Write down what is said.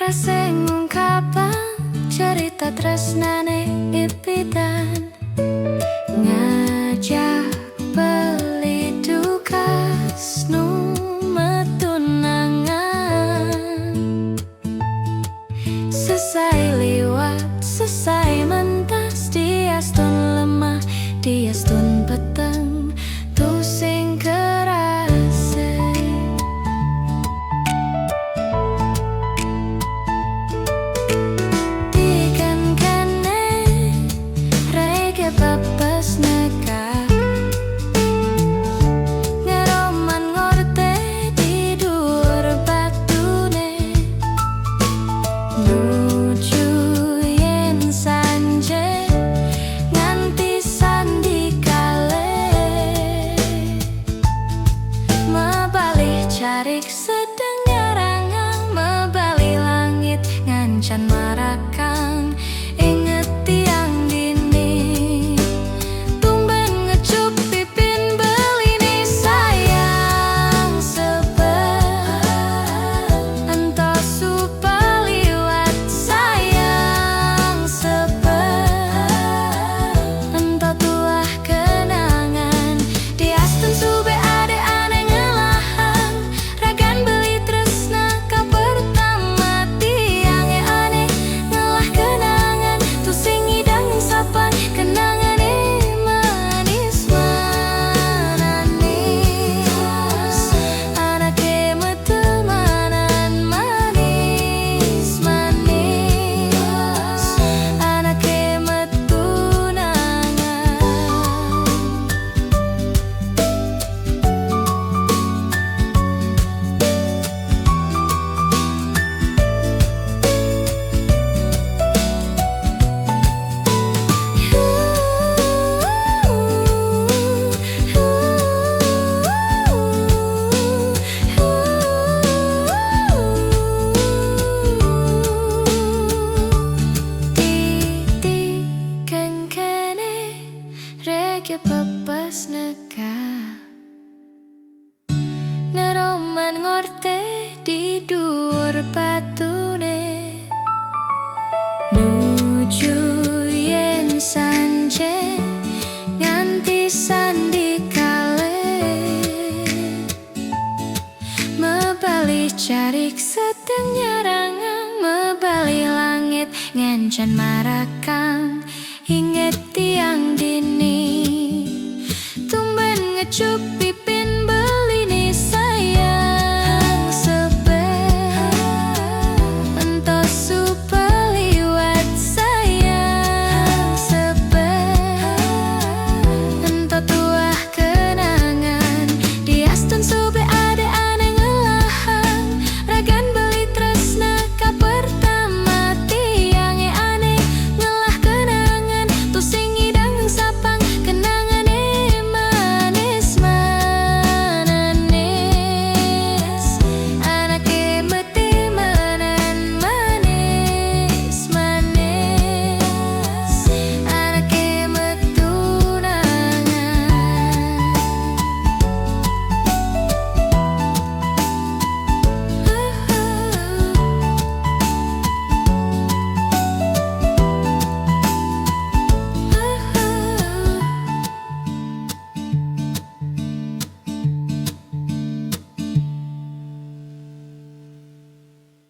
sing ngungkapan cerita tresnane ipitan, ngajak beli dukas nu metunangan. Selesai liwat, selesai mentas, diastun lemah, diastun peteng, tuh sing kerase. Tikan kene rege babas neka, ngeroman ngorte di dhuwur batune, nuju yen sanje nganti sandi kale, mebali carik sedeng nyarangang, mebali langit ngancan marakang. Inget tiang dini, tumben ngecup pipin beline sayang sepet, entah supa liwat sayang sepet, entah tuah kenangan, diastun sube ade ane ngelahang, ragan beli tresna ka pertama tiange ane ngelah kenangan, tuh sing ngidangin sapan kenangan manis manis, anake metemanan manis manis, anake metunangan. Titikan kene rege babas neka, ngeroman ngorte di dhuwur batune, nuju yen sanje nganti sandi kale, mebali carik sedeng nyarangang, mebali langit ngancan marakang. Inget tiang dini, tumben ngecup